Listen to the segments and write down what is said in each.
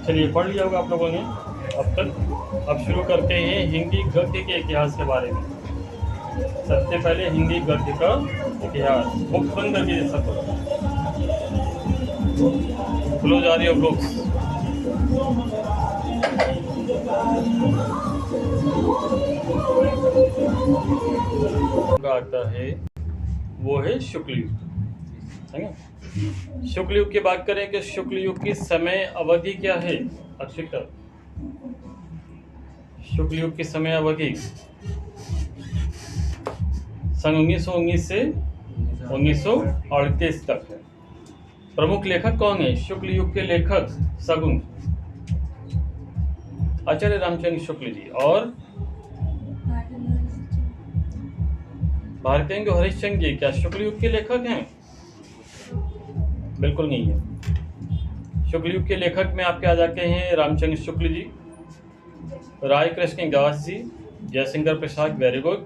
चलिए पढ़ लिया होगा आप लोगों ने अब तक। अब शुरू करते हैं हिंदी गद्य के इतिहास के बारे में। सबसे पहले हिंदी गद्य का इतिहास। बुक्स बंद कर दीजिए सब लोग, क्लोज आ रही है बुक्स। आता है वो है शुक्ल युग, है ना। शुक्ल युग की बात करें कि शुक्ल युग की समय अवधि क्या है अक्षिता? शुक्ल युग की समय अवधि सन 1919 से 1938 तक है। प्रमुख लेखक कौन है शुक्ल युग के लेखक? सगुन आचार्य रामचंद्र शुक्ल जी और भारतेंदु हरिश्चंद्र जी क्या शुक्ल युग के लेखक हैं? बिल्कुल नहीं है। शुक्ल युग के लेखक में आपके आ जाते हैं रामचंद्र शुक्ल जी, राय कृष्ण दास जी, जयशंकर प्रसाद, वेरी गुड,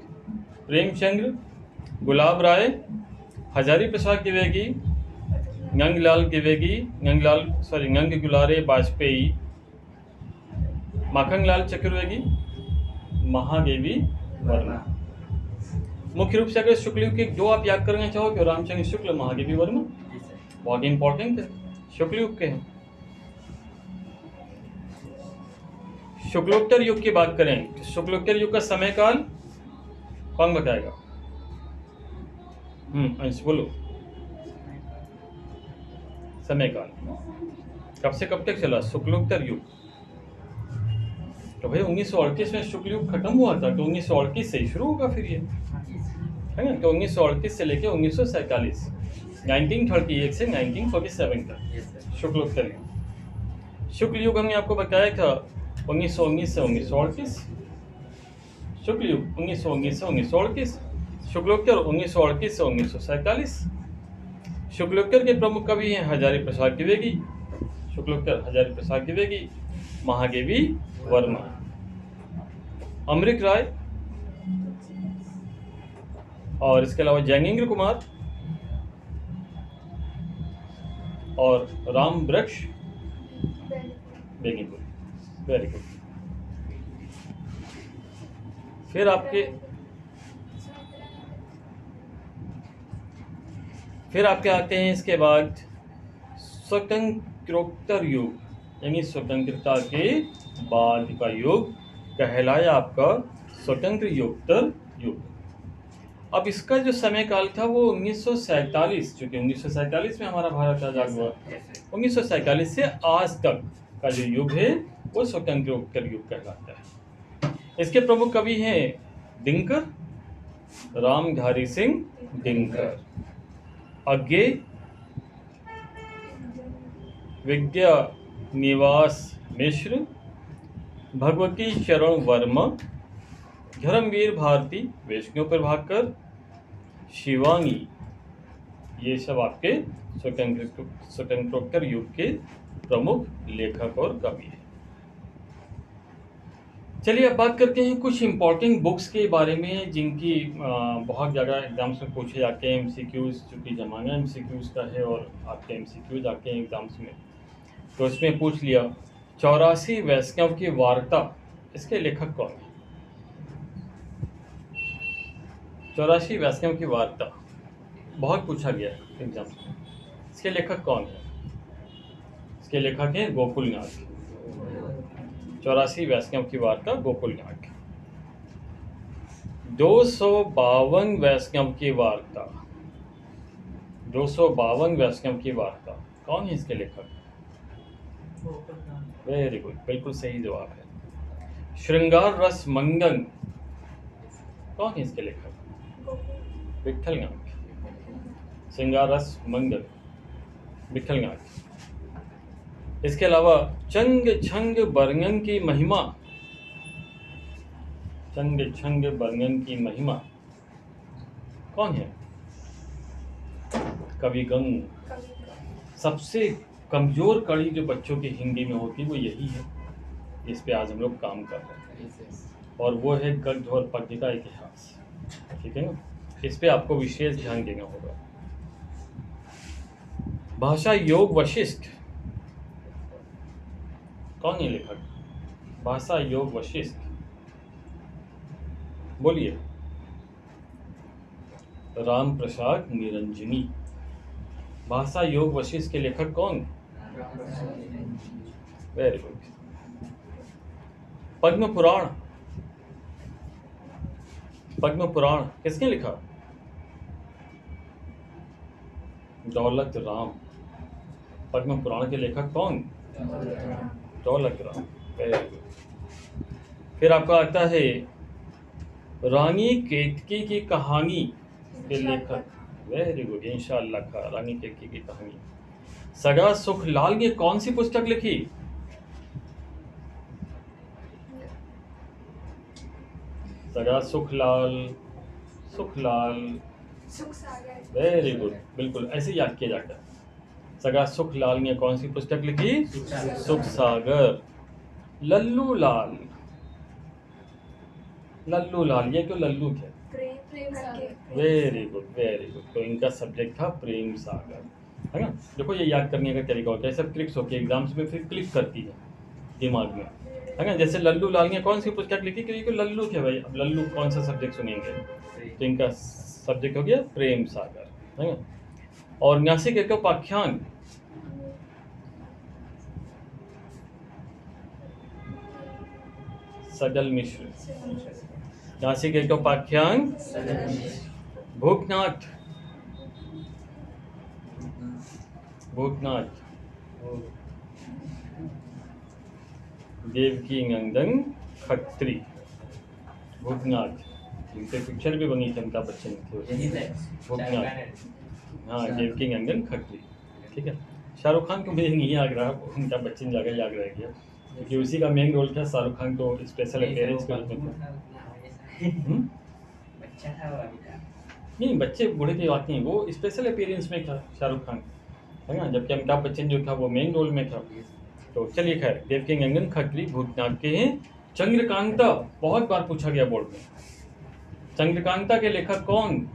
प्रेमचंद्र, गुलाब राय, हजारी प्रसाद द्विवेदी, गंगलाल द्विवेदी, गंग गुलारे वाजपेयी, माखनलाल चतुर्वेदी, महादेवी वर्मा। मुख्य रूप से अगर शुक्ल युग के दो आप याद करना चाहो तो रामचंद्र शुक्ल, महादेवी वर्मा, बहुत इंपॉर्टेंट है, शुक्ल युग के हैं। शुक्लोत्तर युग की बात करें तो शुक्लोत्तर युग का समय काल कौन बताएगा? अंश बोलो। समय काल कब से कब तक चला शुक्लोत्तर युग? तो भाई 1938 में शुक्ल युग खत्म हुआ था, तो 1938 से ही शुरू होगा फिर ये, है ना। तो 1938 से लेकर 1947, 1938 से 1947 तक शुक्लोत्तर युग। शुक्ल युग हमने आपको बताया था 1919 से 1938, शुक्ल युग 1919 से 1938, शुक्लोत्तर 1938 से 1947। शुक्लोत्तर के प्रमुख कवि हैं हजारी प्रसाद द्विवेदी, शुक्लोत्तर हजारी प्रसाद द्विवेदी, महादेवी वर्मा, अमृत राय और इसके अलावा जैनेन्द्र कुमार और राम वृक्ष बेगीपुर, वेरी गुड। फिर आपके आते हैं इसके बाद स्वतंत्रोत्तर युग, यानी स्वतंत्रता के बाद का युग कहलाया आपका स्वतंत्रोत्तर युग। अब इसका जो समय काल था वो 1947, चूंकि 1947 में हमारा भारत आजाद हुआ, 1947 से आज तक का जो युग है वो स्वतंत्रोत्तर युग कहलाता है। इसके प्रमुख कवि हैं दिनकर, रामधारी सिंह दिनकर, अज्ञे, विद्या निवास मिश्र, भगवती शरण वर्मा, धर्मवीर भारती, वैष्णव प्रभाकर, शिवानी, ये सब आपके स्वतंत्रोत्तर युग के प्रमुख लेखक और कवि हैं। चलिए अब बात करते हैं कुछ इंपॉर्टेंट बुक्स के बारे में जिनकी बहुत ज़्यादा एग्जाम्स में पूछे जाते हैं। एमसीक्यूज, चूँकि ज़माना एमसीक्यूज का है और आपके एमसीक्यूज आते हैं एग्जाम्स में, तो इसमें पूछ लिया 84 वैष्णव की वार्ता, इसके लेखक कौन है? 84 वैष्णव की वार्ता बहुत पूछा गया है एग्जाम में, इसके लेखक कौन है? इसके लेखक हैं गोकुलनाथ। 84 वैष्णव की वार्ता गोकुलनाथ। 252 वैष्णव की वार्ता, 252 वैष्णव की वार्ता कौन है इसके लेखक? वेरी गुड, बिल्कुल सही जवाब है। श्रृंगार रस मंगन कौन है इसके लेखक? विठलनाथ। श्रृंगार रस मंगल, विठलनाथ। इसके अलावा चंग छंग बरंगन की महिमा, चंग छंग बरंगन की महिमा कौन है? कवि गंग। सबसे कमजोर कड़ी जो बच्चों की हिंदी में होती है वो यही है, इस पे आज हम लोग काम कर रहे हैं, और वो है गद्य और पद्य का इतिहास। ठीक है ना, इस पे आपको विशेष ध्यान देना होगा। भाषा योग वशिष्ठ कौन है लेखक? भाषा योग वशिष्ठ। बोलिए। राम प्रसाद निरंजनी। भाषा योग वशिष्ठ के लेखक कौन? Very good. पद्म पुराण, पद्म पुराण किसने लिखा? दौलत राम। पद्म पुराण के लेखक कौन? दौलत राम। Very good. फिर आपका आता है रानी केतकी की कहानी के लेखक। वेरी गुड, इंशाअल्लाह का रानी केतकी की कहानी। सगा सुखलाल ने कौन सी पुस्तक लिखी? सगा सुखलाल, सुखलाल। वेरी गुड, बिल्कुल ऐसे याद किया जाता है। सगा सुखलाल ने कौन सी पुस्तक लिखी? सुख सागर। लल्लू लाल, लल्लू लाल, ये क्यों लल्लू थे? Very good, very good. तो इनका सब्जेक्ट था प्रेम सागर, है ना। देखो ये याद करने का तरीका होता है, सब क्लिक्स होके एग्जाम्स में फिर क्लिक करती है दिमाग में, है ना। जैसे लल्लू लाल ने कौन सी पुस्तक लिखी? क्योंकि लल्लू थे भाई, अब लल्लू कौन सा सब्जेक्ट सुनेंगे? तो इनका सब्जेक्ट हो गया प्रेम सागर, है ना। और नासिक एक उपाख्यान, सजल मिश्र। नासिक एक उपाख्यान भूतनाथ, भूतनाथ। देवकी नंदन खत्री, भूतनाथ। इनसे पिक्चर भी बनी थी अमिताभ बच्चन की, भूतनाथ। हाँ, देवकी नंदन खत्री, ठीक है। शाहरुख खान को मुझे नहीं याद रहा, अमिताभ बच्चन जाकर याद रह गया, क्योंकि उसी का मेन रोल था। शाहरुख खान तो स्पेशल अपीयरेंस के रूप में था। नहीं, बच्चे बूढ़े की बात नहीं, वो स्पेशल अपीयरेंस में था शाहरुख खान, है ना। जबकि अमिताभ बच्चन जो था वो मेन रोल में था। तो चलिए खैर, देवकी नंदन खत्री भूतनाथ के हैं। चंद्रकांता बहुत बार पूछा गया बोर्ड में। चंद्रकांता के लेखक कौन?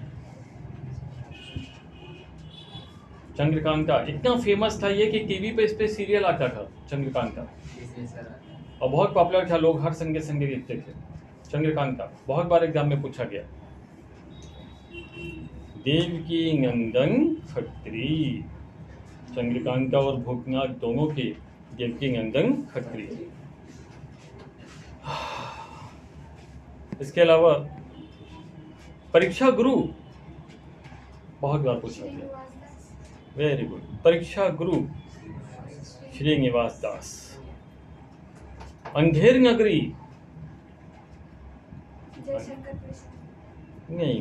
चंद्रकांता इतना फेमस था ये कि टीवी पे इस पे सीरियल आता था चंद्रकांता, और बहुत पॉपुलर था, लोग हर संडे संडे देखते थे। चंद्रकांता बहुत बार एग्जाम में पूछा गया। देवकी नंदन खत्री, चंद्रकांता और भूतनाथ दोनों के देवकी नंदन खत्री। इसके अलावा परीक्षा गुरु बहुत बार पूछा गया। वेरी गुड, परीक्षा गुरु श्रीनिवास दास। अंधेर नगरी, नहीं,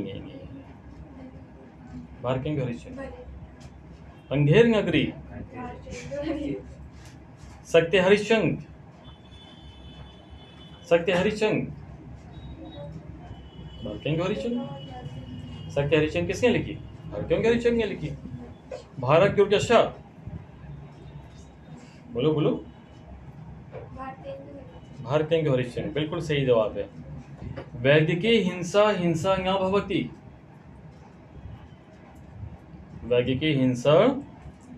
भारतेंदु हरिश्चंद्र। अंधेर नगरी, सत्य हरिश्चंद्र, सत्य हरिश्चंद्र, भारतेंदु हरिश्चंद्र। सत्य हरिश्चंद्र किसने लिखी? भारतेंदु हरिश्चंद्र ने लिखी। भारत दुर्दशा, बोलो बोलो। भारतेंदु हरिश्चंद्र, बिल्कुल सही जवाब है। वैदिकी हिंसा हिंसा न भवति, वैदिकी हिंसा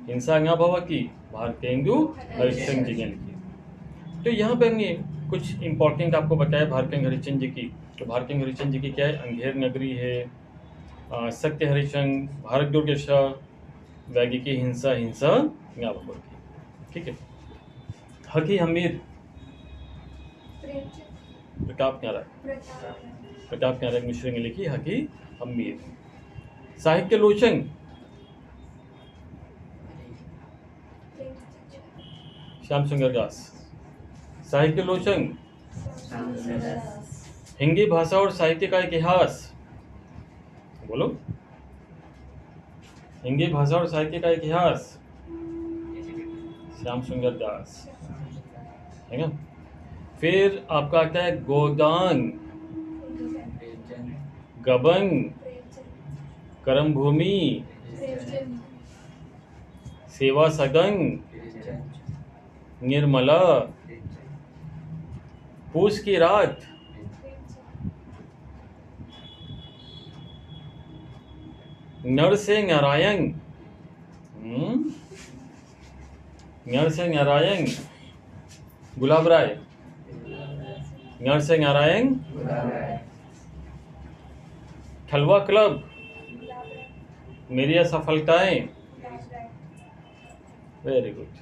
हिंसा न भवति, भारतेंदु हरिश्चंद्र जी ने लिखी। तो यहाँ पे हमने कुछ इंपॉर्टेंट आपको बताया भारतेंदु हरिश्चंद्र जी की। तो भारतेंदु हरिश्चंद्र जी की क्या है? अंधेर नगरी है, सत्य हरिश्चंद्र, भारत दुर्दशा, वैदिकी हिंसा हिंसा न भवति, ठीक है। हकी हमीर, प्रताप नारायण मिश्र ने लिखी हकी हमीर। साहित्य लोचन, श्याम सुंदर दास। साहित्य लोचन, हिंदी भाषा और साहित्य का इतिहास, बोलो। हिंदी भाषा और साहित्य का इतिहास, श्याम सुंदर दास, है ना। फिर आपका आता है गोदान, गबन, करम भूमि, सेवा सदन, निर्मला, पूस की रात, नर से नारायण, नर से नारायण, गुलाब राय, नरसिंह नारायण, खलवा क्लब, मेरी असफलताएं, वेरी गुड।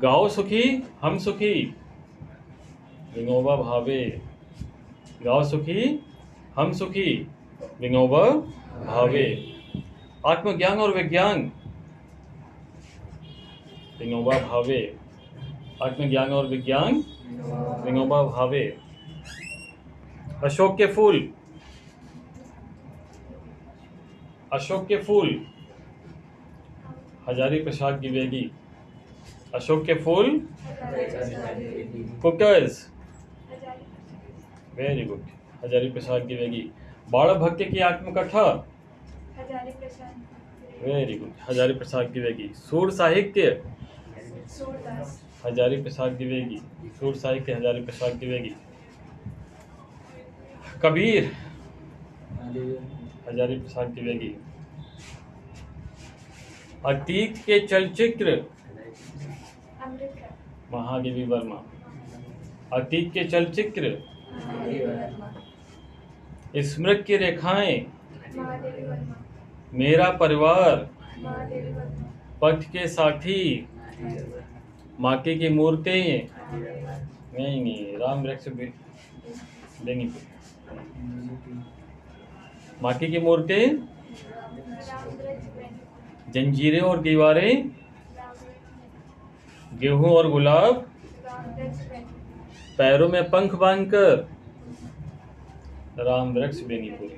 गाओ सुखी हम सुखी, विनोबा भावे, गाओ सुखी हम सुखी, विनोबा भावे। आत्मज्ञान और विज्ञान, विनोबा भावे, आत्मज्ञान और विज्ञान, विनोबा भावे। अशोक के फूल, अशोक के फूल, हजारी प्रसाद द्विवेदी, अशोक के फूल, cookers, very good, Hazari Prasad Dwivedi. बाल भक्त की आत्मकथा, वेरी गुड, हजारी प्रसाद द्विवेदी। सूर साहित्य, हजारी प्रसाद द्विवेदी, सूर साहित्य, हजारी प्रसाद द्विवेदी। कबीर, हजारी प्रसाद द्विवेदी। अतीत के चलचित्र, महादेवी वर्मा, अतीत के चलचित्र। स्मृति की रेखाएं, मेरा परिवार, पथ के साथी, माटी की मूर्ति, नहीं, राम वृक्ष बेनीपुर, माटी की मूर्ति, जंजीरें और दीवारें, गेहूं और गुलाब, पैरों में पंख बांधकर, राम वृक्ष बेनीपुर।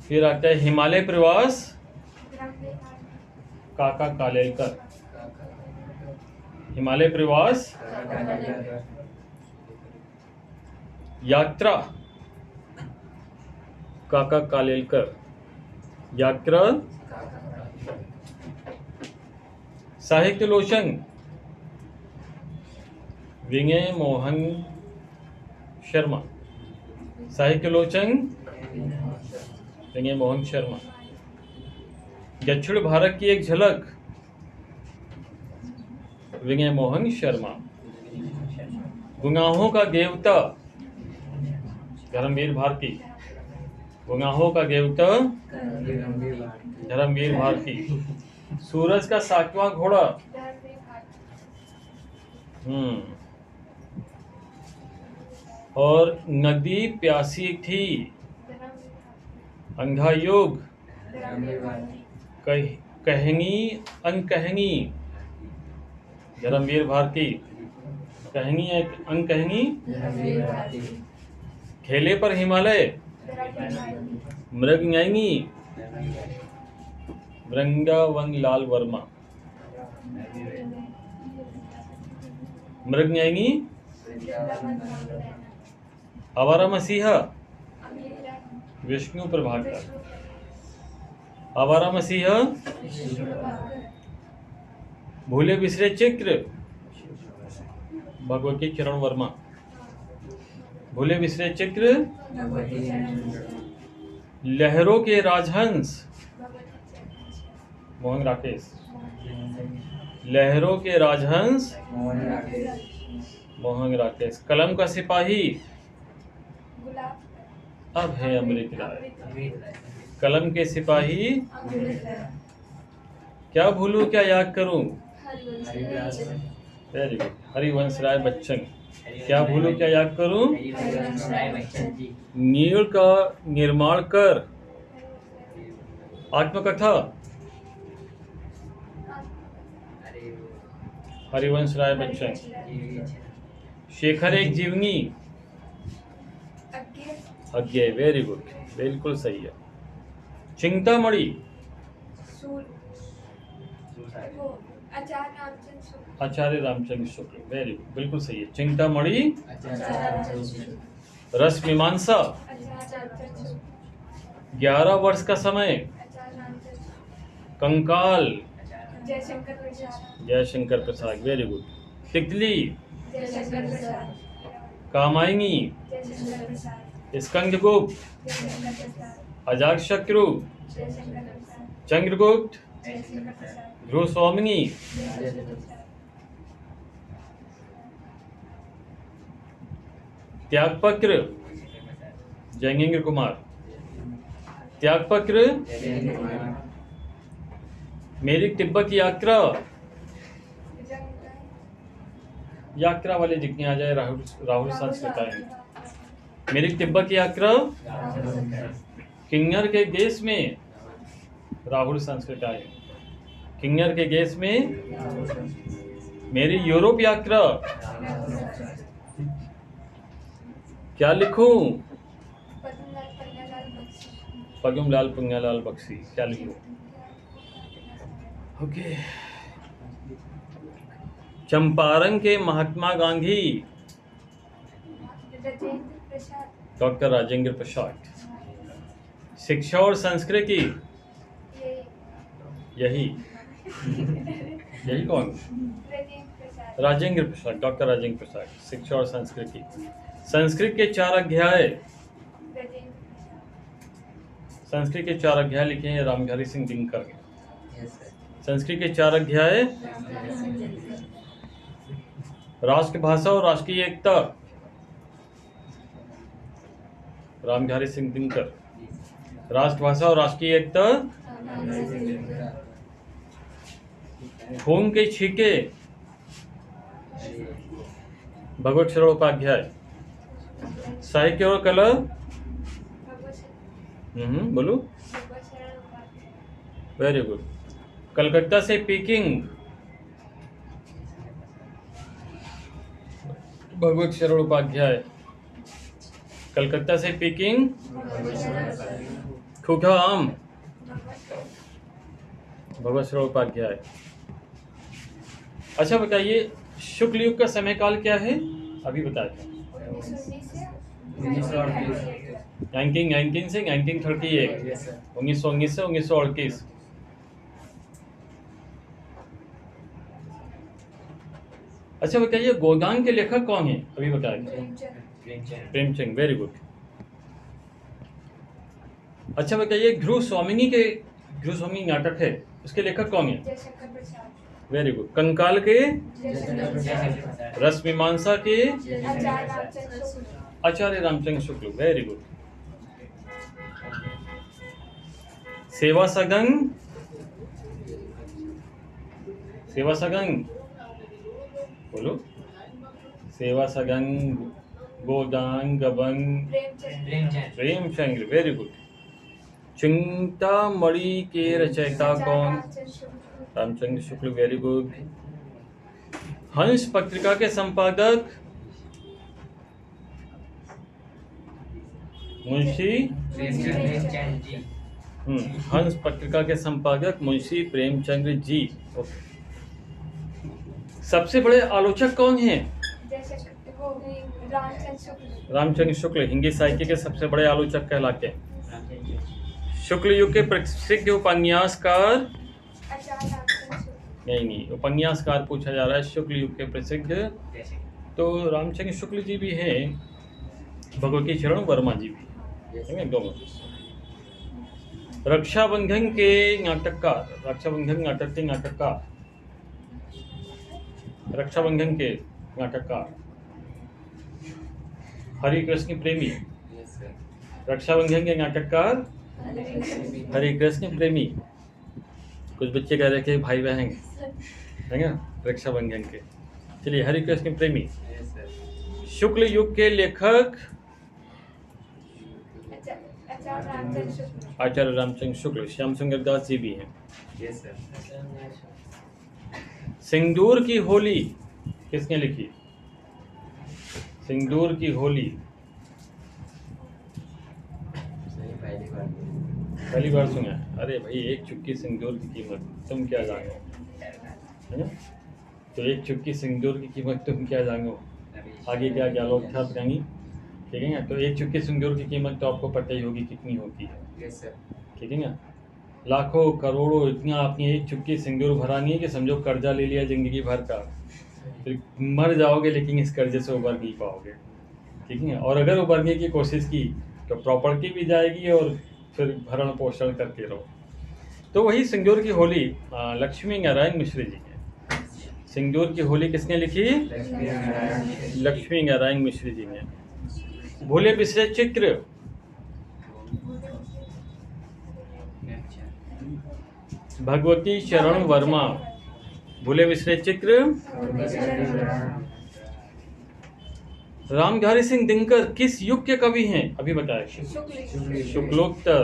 फिर आता है हिमालय प्रवास, काका कालेलकर, हिमालय प्रवास। यात्रा, काका कालेलकर, यात्रा। साहित्य लोचन, विनय मोहन शर्मा, साहित्य लोचन, विनय मोहन शर्मा। दक्षिण भारत की एक झलक, विनय मोहन शर्मा। गुनाहों का देवता, धर्मवीर भारती, गुनाहों का देवता, धर्मवीर भारती। सूरज का सातवां घोड़ा, और नदी प्यासी थी, अंधा योग, कहेंगी अनकहेंगी, धर्मवीर भारती। कहेंगी अनकहेंगी, खेले पर हिमालय, मृग न्यायनी, वृंदावन लाल वर्मा, मृग न्यायनी। आवारा मसीहा, विष्णु प्रभाकर, आवारा मसीहा। भूले बिसरे चित्र, भगवती किरण वर्मा, भूले बिसरे चित्र। लहरों के राजहंस, मोहन राकेश, लहरों के राजहंस, मोहन राकेश। कलम का सिपाही, अब है अमृत राय, कलम के सिपाही। क्या भूलूं क्या याद करूं, वेरी गुड, हरिवंश राय बच्चन। क्या भूलूं क्या याद करूं, नील का निर्माण कर, आत्मकथा, हरिवंश राय बच्चन। शेखर एक जीवनी, अज्ञे, वेरी गुड, बिल्कुल सही है। चिंतामणि, आचार्य रामचंद्र शुक्ल, वेरी गुड, बिल्कुल सही है। चिंतामणि। रस मीमांसा, 11 वर्ष का समय, कंकाल, जयशंकर प्रसाद, वेरी गुड। तितली, कामायनी, स्कंदगुप्त, अजातशत्रु, चंद्रगुप्त, ध्रुव स्वामिनी, त्यागपत्र जयेंद्र कुमार, त्यागपत्र मेरी तिब्बत यात्रा, यात्रा वाले जितने आ जाए राहुल संस्कृताएं। मेरी तिब्बत यात्रा, किन्नर के देश में राहुल संस्कृताएं, किन्नर के देश में। मेरी यूरोप यात्रा, क्या लिखूं? पद्मलाल पुन्यालाल बख्शी, क्या लिखूं? ओके। चंपारण के महात्मा गांधी, डॉक्टर राजेंद्र प्रसाद। शिक्षा और संस्कृति, यही कौन? राजेंद्र प्रसाद, डॉक्टर राजेंद्र प्रसाद। शिक्षा और संस्कृति। संस्कृत के 4 अध्याय, संस्कृत के 4 अध्याय लिखे हैं रामधारी सिंह दिनकर ने। संस्कृत के 4 अध्याय। राष्ट्रभाषा और राष्ट्रीय एकता, रामधारी सिंह दिनकर। राष्ट्रभाषा और राष्ट्रीय एकता। खून के छींके, भगवत शरण उपाध्याय। साहित्य और कला, बोलो। Very good. कलकत्ता से पीकिंग, भगवत शरण उपाध्याय। कलकत्ता से पीकिंग, खूखा आम, भगवत शरण उपाध्याय। अच्छा बताइए, शुक्ल युग का समय काल क्या है? अभी बताया 1919 से 1938, 1919 से 1938। अच्छा बताइए, गोदान के लेखक कौन है? अभी बताया प्रेमचंद। Very good. अच्छा बताइए, ध्रुव स्वामिनी नाटक है, उसके लेखक कौन है? Very good. कंकाल के, रस मीमांसा के, आचार्य रामचंद्र शुक्ल। Very good. सेवा सगंग, बोलो। सेवा सगंग, गोदान, गबन, प्रेमचंद्र। Very good. चिंतामणि के रचयिता कौन? रामचंद्र शुक्ल। Very good. हंस पत्रिका के संपादक मुंशी हंस पत्रिका के संपादक मुंशी प्रेमचंद्र जी। सबसे बड़े आलोचक कौन हैं? रामचंद्र शुक्ल हिंदी साहित्य के सबसे बड़े आलोचक कहलाते हैं। शुक्ल युग के प्रसिद्ध उपन्यासकार, नहीं, उपन्यासकार पूछा जा रहा है। शुक्ल युग के प्रसिद्ध, तो रामचंद्र शुक्ल जी भी हैं, भगवती चरण वर्मा जी भी, दोनों। रक्षाबंधन के नाटककार, रक्षाबंधन नाटक के नाटककार, रक्षाबंधन के नाटककार हरि कृष्ण प्रेमी। रक्षाबंधन के नाटककार हरि कृष्ण प्रेमी। कुछ बच्चे कह रहे थे भाई बहन है ना, रक्षाबंधन के। चलिए, हरि कृष्ण प्रेमी। शुक्ल युग के लेखक आचार्य रामचंद्र शुक्ल। श्याम सुंदर दास जी भी हैं। सिंदूर की होली किसने लिखी? सिंदूर की होली पहली बार सुना। अरे भाई, एक चुटकी सिंदूर की कीमत तुम क्या जानो, है ना? तो एक चुटकी सिंदूर की कीमत तुम क्या जानो, आगे क्या क्या लोग था बताएंगी, ठीक है ना? तो एक चुटकी सिंदूर की कीमत तो आपको पता ही होगी कितनी होती है, ठीक है ना? लाखों करोड़ों, इतना आपने एक चुटकी सिंदूर भरानी है कि समझो कर्जा ले लिया जिंदगी भर का, फिर मर जाओगे लेकिन इस कर्जे से उबर नहीं पाओगे, ठीक है? और अगर उबरने की कोशिश की तो प्रॉपर्टी भी जाएगी और फिर भरण पोषण करते रहो। तो वही सिंदूर की होली लक्ष्मी नारायण मिश्र जी ने। सिंदूर की होली किसने लिखी? लक्ष्मी नारायण मिश्र जी ने। भूले बिसरे चित्र, भगवती चरण वर्मा। भूले बिसरे चित्र, रामधारी सिंह दिनकर किस युग के कवि हैं? अभी बताए। शुक्लोत्तर।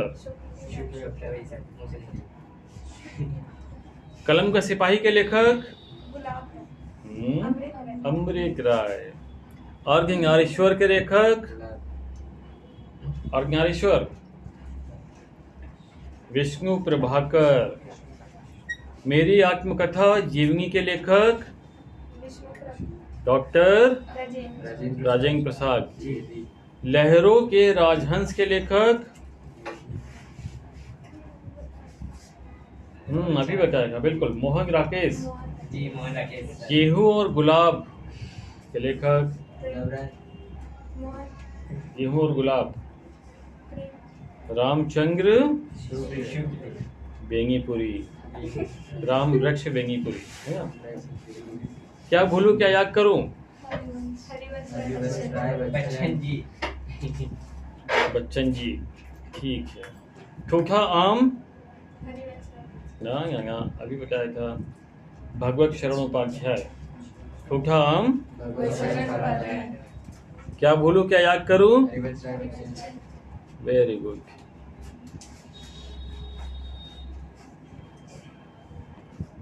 कलम का सिपाही के लेखक अमृत राय। अर्धनारीश्वर के लेखक अर्धनारीश्वर विष्णु प्रभाकर। मेरी आत्मकथा जीवनी के लेखक डॉक्टर राजेंद्र प्रसाद। लहरों के राजहंस के लेखक अभी बताया था, बिल्कुल, मोहन राकेश। गेहूं और गुलाब के लेखक गेहूं और गुलाब रामचंद्र बेंगीपुरी। राम वृक्ष बेंगीपुरी है ना। क्या भूलूं क्या याद करूं? बच्चन जी, ठीक है। ठूठा आम ना अभी बताया था, भगवत शरण उपाध्याय। ठूठा आम, क्या भूलूं क्या याद करूं? Very good.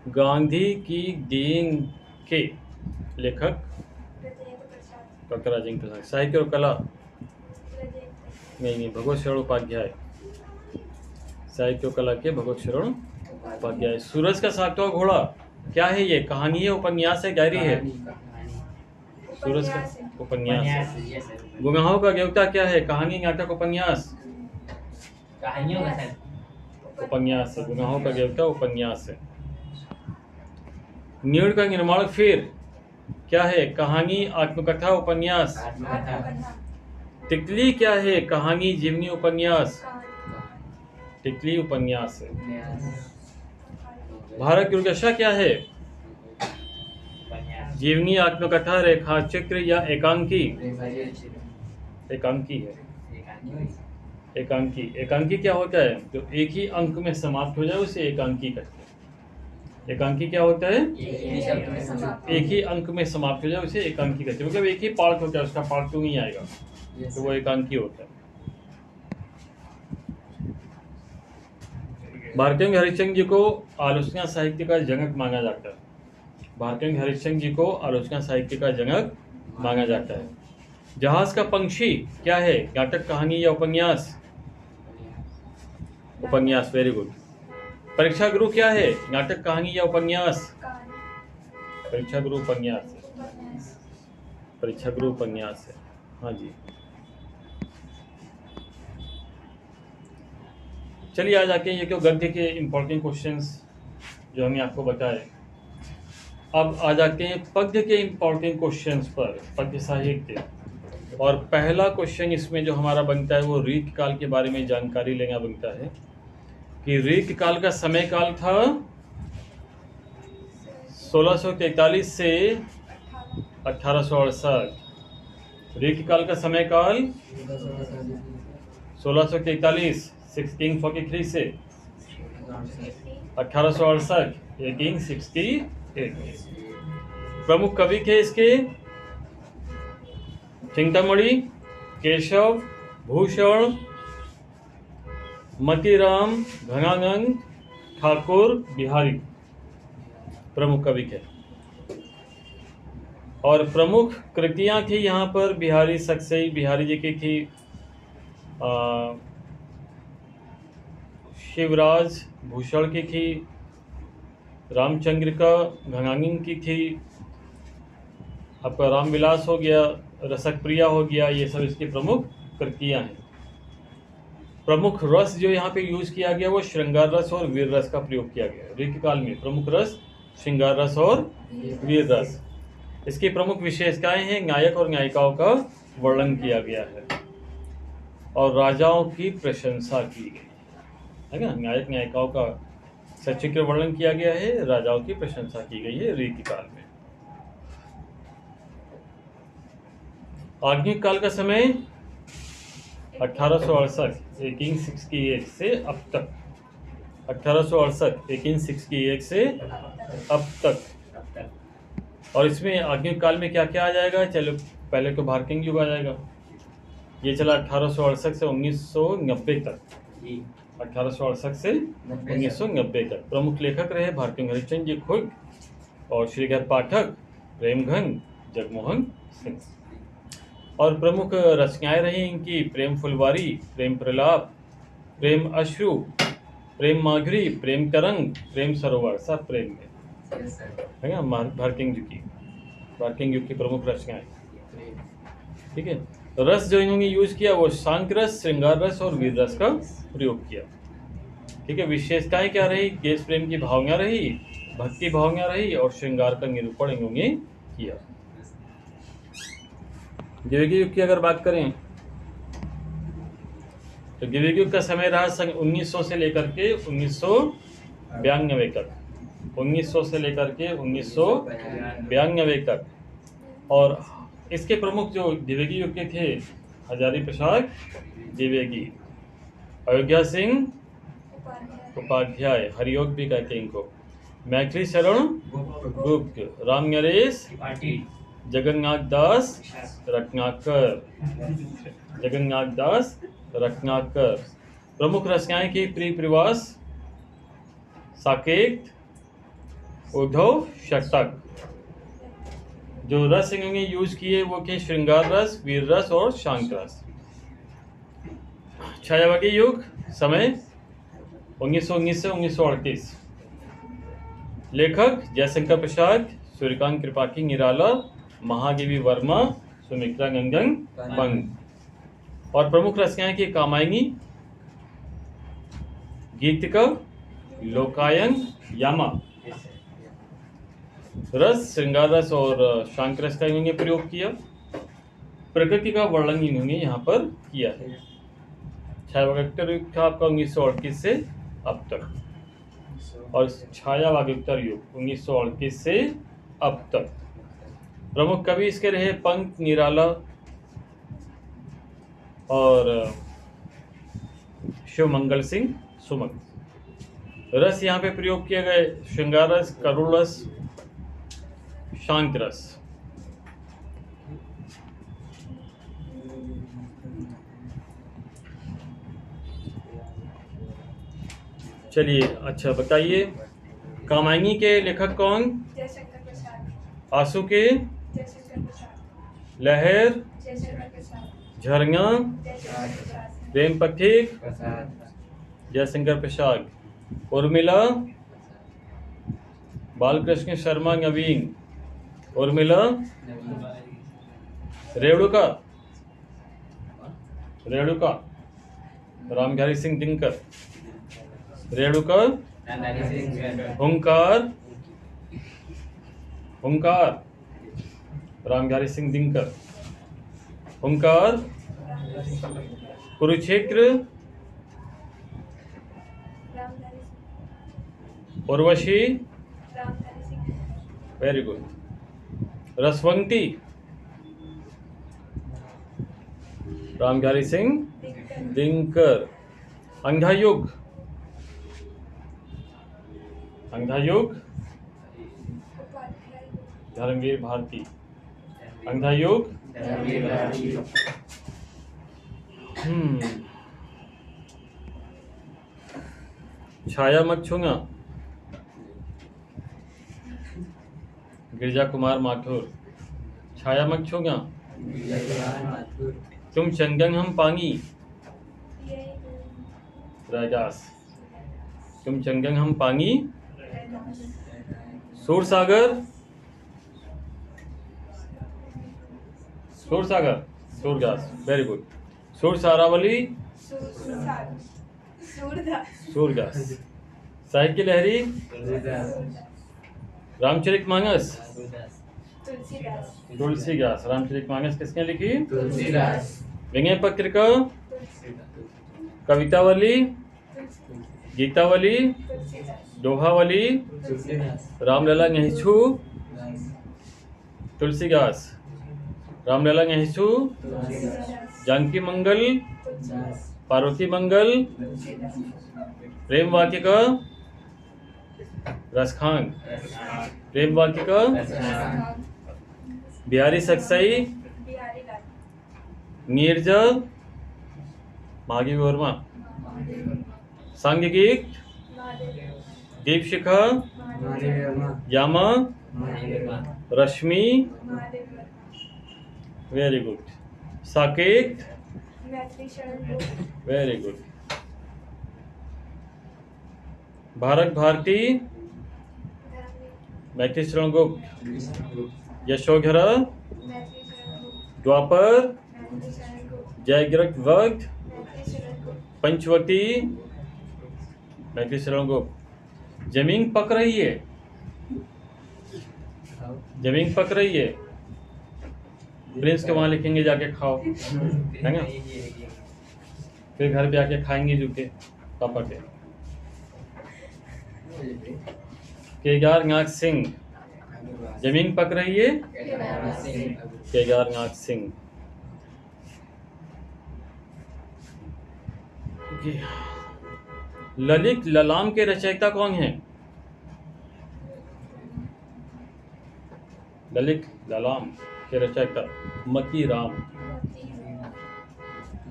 गांधी की देन के लेखक डॉक्टर राजेंद्र प्रसाद। साहित्य और कला नहीं, भगवत शरण उपाध्याय। साहित्य और कला के भगवत शरण उपाध्याय। सूरज का सातवां घोड़ा क्या है? ये कहानी है, उपन्यास है, डायरी है? सूरज का उपन्यास है। गुनाहों का देवता क्या है? कहानी, नाटक, उपन्यास? उपन्यास है। गुनाहों का देवता उपन्यास है। नीड़ का निर्माण फिर क्या है? कहानी, आत्मकथा, उपन्यास? तितली क्या है? कहानी, जीवनी, उपन्यास? तितली उपन्यास है। भारत की दुर्दशा क्या है? जीवनी, आत्मकथा, रेखा चित्र या एकांकी? एकांकी है। एकांकी। एकांकी क्या होता है? जो एक ही अंक में समाप्त हो जाए उसे एकांकी कहते हैं। एकांकी क्या होता है? एक ही अंक में समाप्त हो जाए उसे एकांकी कहते हैं। मतलब एक ही पार्ट होता है, उसका पार्ट 2 नहीं आएगा, तो वो एकांकी होता है। भारतेंदु हरिश्चंद्र जी को आलोचना साहित्य का जनक माना जाता है। भारतेंदु हरिश्चंद्र जी को आलोचना साहित्य का जनक माना जाता है। जहाज का पंछी क्या है? नाटक, कहानी या उपन्यास? उपन्यास। Very good. परीक्षा गुरु क्या है? नाटक, कहानी या उपन्यास? परीक्षा गुरु उपन्यास है। परीक्षा गुरु उपन्यास है। हाँ जी। चलिए आज आके ये क्यों गद्य के इम्पोर्टेंट क्वेश्चंस जो हमने आपको बताए। अब आ जाते हैं पद्य के इम्पोर्टेंट क्वेश्चंस पर, पद्य साहित्य। और पहला क्वेश्चन इसमें जो हमारा बनता है वो रीत काल के बारे में जानकारी लेना बनता है कि रीत काल का समय काल था 1643 से 1868। रीत काल का समय काल 1643 1643 से 1868 1868। प्रमुख कवि थे इसके चिंतामणि, केशव, भूषण, मतीराम, घनानंद, ठाकुर, बिहारी प्रमुख कवि थे। और प्रमुख कृतियां थी यहाँ पर बिहारी सक्सेई बिहारी जी की थी, शिवराज भूषण की थी, रामचंद्र का घनानंद की थी, आपका रामविलास हो गया, रसक प्रिया हो गया, ये सब इसकी प्रमुख कृतियां हैं। प्रमुख रस जो यहाँ पे यूज किया गया वो श्रृंगार रस और वीर रस का प्रयोग किया गया। ऋतु काल में प्रमुख रस श्रृंगार रस और वीर रस। इसकी प्रमुख विशेषताएं हैं, नायक और नायिकाओं का वर्णन किया गया है और राजाओं की प्रशंसा की गई है ना। नायक नायिकाओं का सचित्र वर्णन किया गया है, राजाओं की प्रशंसा की गई है रीतिकाल में। आधुनिक काल का समय 1868 1868 से अब तक, 1868 1868 से अब तक। और इसमें आधुनिक काल में क्या क्या आ जाएगा? चलो पहले तो भारकिंग युग आ जाएगा, ये चला 1868 से 1990 तक। 1868 से 1990 तक प्रमुख लेखक रहे भारकिंग हरिश्चंद्र जी खुद और श्रीधर पाठक, प्रेमघन, जगमोहन सिंह। और प्रमुख रचनाएं रही इनकी प्रेम फुलवारी, प्रेम प्रलाप, प्रेम अश्रु, प्रेम माधुरी, प्रेम तरंग, प्रेम सरोवर, सब प्रेम में है ना। भारकिंग युग की प्रमुख रचनाएं, ठीक है। रस जो इन्होंने यूज किया वो शांत रस, श्रृंगार रस और वीर रस का प्रयोग किया, ठीक है। विशेषताएं क्या रही? देश प्रेम की भावना रही, भक्ति भावना रही और श्रृंगार का निरूपण इन्होंने किया। द्विवेदी युग की अगर बात करें तो द्विवेदी युग का समय रहा सन 1900 से लेकर के 1992 तक, 1900 से लेकर के 1992 तक। और इसके प्रमुख जो द्विवेदी युग के थे, हजारी प्रसाद द्विवेदी, अयोध्या सिंह उपाध्याय, हरियोग भी कहते हैं इनको, मैथिली शरण गुप्त, राम नरेश, जगन्नाथ दास रत्नाकर, जगन्नाथ दास रत्नाकर। प्रमुख रचनाएं की प्रिय प्रवास, साकेत, उद्धव शतक। जो रस इन्होंने यूज किए वो के श्रृंगार रस, वीर रस और शांत रस। छायावादी युग समय 1919 से 1938। लेखक जयशंकर प्रसाद, सूर्यकांत त्रिपाठी निराला, महादेवी वर्मा, सुमित्रा नंदन पंग। और प्रमुख रचनाएं की कामायनी, गीतिका, लोकायन, यामा। रस, श्रृंगार रस और शांत रस का इन्होंने प्रयोग किया। प्रकृति का वर्णन इन्होंने यहाँ पर किया है। छायावागोत्तर युग था आपका 1938 से अब तक, और छायावागोत्तर युग 1938 से अब तक। प्रमुख कवि इसके रहे पंत, निराला और शिवमंगल सिंह सुमन। रस यहाँ पे प्रयोग किए गए श्रृंगार रस, करुण रस, शांत रस। चलिए अच्छा बताइए, कामायनी के लेखक कौन? जयशंकर प्रसाद। आंसू के? जयशंकर प्रसाद। लहर, जयशंकर प्रसाद। झरना, जयशंकर प्रसाद। प्रेम पथिक, जयशंकर प्रसाद। उर्मिला, बालकृष्ण शर्मा नवीन, उर्मिला। रेणुका, रेणुका, रामधारी सिंह दिनकर, रेणुका। हुंकार, हुंकार, रामधारी सिंह दिनकर, हुंकार। कुरुक्षेत्र, रामधारी सिंह। उर्वशी, रामधारी सिंह। Very good. रसवंती, रामधारी सिंह दिनकर। अंधा युग, अंधा युग, उपाध्याय। धर्मवीर भारती। अंधा युग, छाया मत छूना, गिरजा कुमार माथुर। छाया मत छूना, तुम चंदन हम पानी, राजास। तुम चंदन हम पानी, सूरसागर, सूरसागर, सूरदास, वेरी गुड। सूरसारावली, सूरदास। साहित्य लहरी, रामचरितमानस, तुलसीदास। रामचरितमानस किसने लिखी? तुलसीदास। विनय पत्रिका, कवितावली, गीतावली, तुलसीदास दोहावली, रामलला नहिछु, तुलसीदास, रामलला नहिछु, जानकी मंगल, पार्वती मंगल, प्रेम वाक्य का रसखान, प्रेम वाक्य का बिहारी सक्सई, बिहारी लाल नीरज, मागी वर्मा, सांगिक, महादेव दीपशिखा, यामा, रश्मि, महादेव वेरी गुड, साकेत, मैत्री शरण गुप्त वेरी गुड, भारत भारती, धर्मवीर मैत्री शरण गुप्त, यशोधरा, मैत्री शरण गुप्त द्वापर, मैत्री शरण गुप्त जयग्रत वक्त, मैत्री शरण गुप्त पंचवटी, मैत्री शरण गुप्त। जमीन पक रही है, जमीन पक रही है, प्रिंस के वहां लिखेंगे जाके खाओ, है ना? फिर घर पे आके खाएंगे जूके पापा के। केदारनाथ सिंह, जमीन पक रही है, केदारनाथ सिंह। ललित ललाम के रचयिता कौन हैं? ललित ललाम के रचयिता मती राम।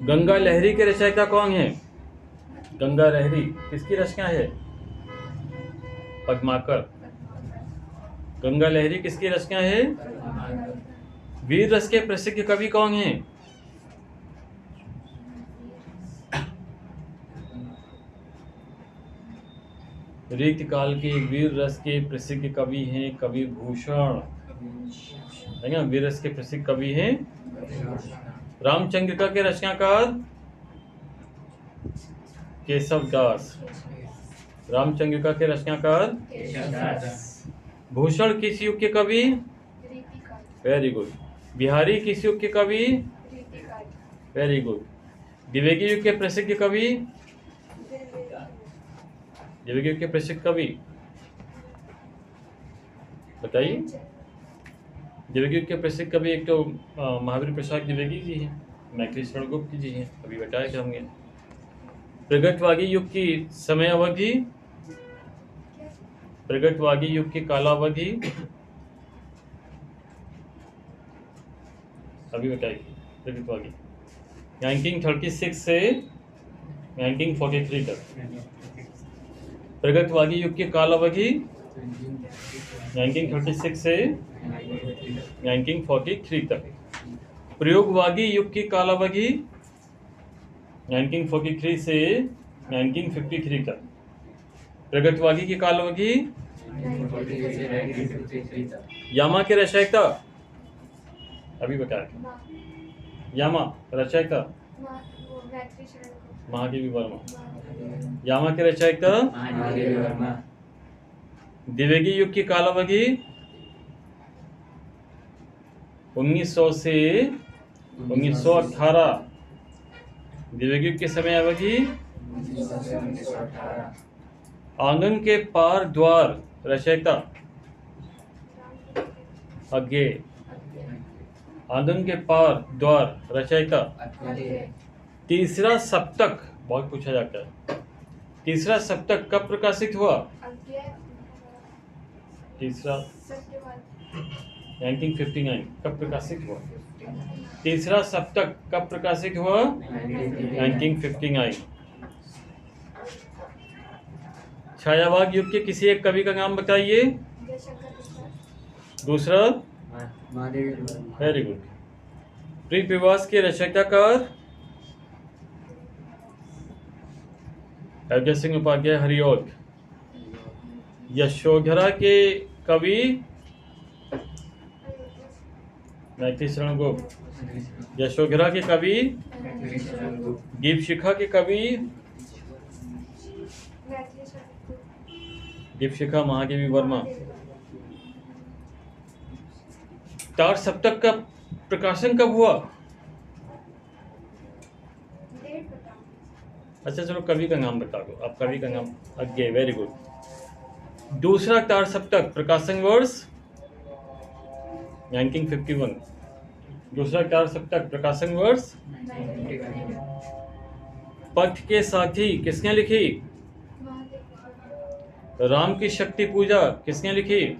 गंगा लहरी के रचयिता कौन हैं? गंगा लहरी किसकी रचना है? पद्माकर। गंगा लहरी किसकी रचना है? वीर रस के प्रसिद्ध कवि कौन हैं? रीतिकाल के वीर रस के प्रसिद्ध कवि हैं कवि भूषण, है ना? वीर रस के प्रसिद्ध कवि हैं रामचंद्रिका के रचनाकार केशव दास। रामचंद्रिका के रचनाकार भूषण किस युग के कवि? रीतिकाल वेरी गुड। बिहारी किस युग के कवि? रीतिकाल वेरी गुड। द्विवेदी युग के प्रसिद्ध कवि? द्विवेदी युग के प्रसिद्ध कवि बताइए। द्विवेदी युग के प्रसिद्ध कवि एक तो महावीर प्रसाद द्विवेदी जी हैं, मैत्री शरण गुप्त जी हैं, अभी बताया कि हमने। प्रगतवादी युग की समय अवधि, प्रगतवादी युग की कालावधि अभी बताइए। प्रगतवादी 1936 से 1943 तक। प्रगतवादी युग की कालावधि 1936 से 1943 तक। प्रयोगवादी युग की कालावधि 1943 से 1953 तक। प्रगतवादी की कालावधि यामा के रचयिता अभी बताया। यामा रचयिता मैत्री शरण गुप्त महादेवी वर्मा। यामा के रचयिता द्विवेदी युग की कालावधि 1900 से 1918। द्विवेदी युग के समय अवधि आंगन के पार द्वार रचयिता अज्ञे। आंगन के पार द्वार रचयिता। तीसरा सप्तक बहुत पूछा जाता है। तीसरा सप्तक कब प्रकाशित हुआ? तीसरा 1959 कब प्रकाशित हुआ? तीसरा सप्तक कब प्रकाशित हुआ? 1959। छायावाग युग के किसी एक कवि का नाम बताइए। दूसरा वेरी गुड। प्रीत विवास के रचयिताकार अजय सिंह उपाध्याय हरिऔध। यशोधरा के कवि मैत्री शरण गुप्त। यशोधरा के कवि दीपशिखा के कवि दीपशिखा महादेवी वर्मा। तार सप्तक का प्रकाशन कब हुआ? अच्छा चलो कवि का नाम बता दो आप, कवि का नाम। Agyeya, very good. दूसरा तार सप्तक प्रकाशन वर्ष 1951। दूसरा तार सप्तक प्रकाशन वर्ष। पथ के साथी किसने लिखी? महादेव। राम की शक्ति पूजा किसने लिखी?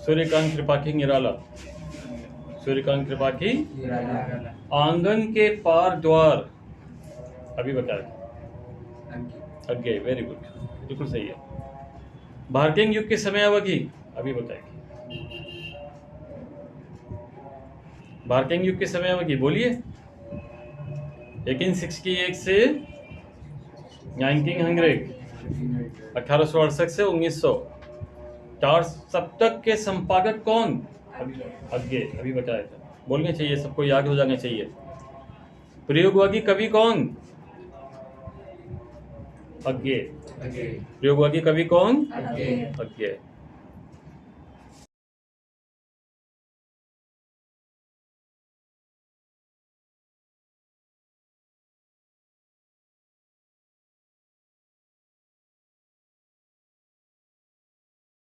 सूर्यकांत त्रिपाठी निराला। सूर्यकांत त्रिपाठी। आंगन के पार द्वार अभी बताया। अज्ञे, वेरी गुड, बिल्कुल सही है। भारतीय युग की समय अवधि अभी बताएगी। भारतीय युग की समय अवधि बोलिए। 1868 से 1900, 1868 से 1900। तार सप्तक के संपादक कौन? अज्ञे, अभी बताया था। बोलने चाहिए, सबको याद हो जाना चाहिए। प्रयोगवादी कवि कौन? अज्ञे। प्रयोगवादी कवि कौन? अज्ञे।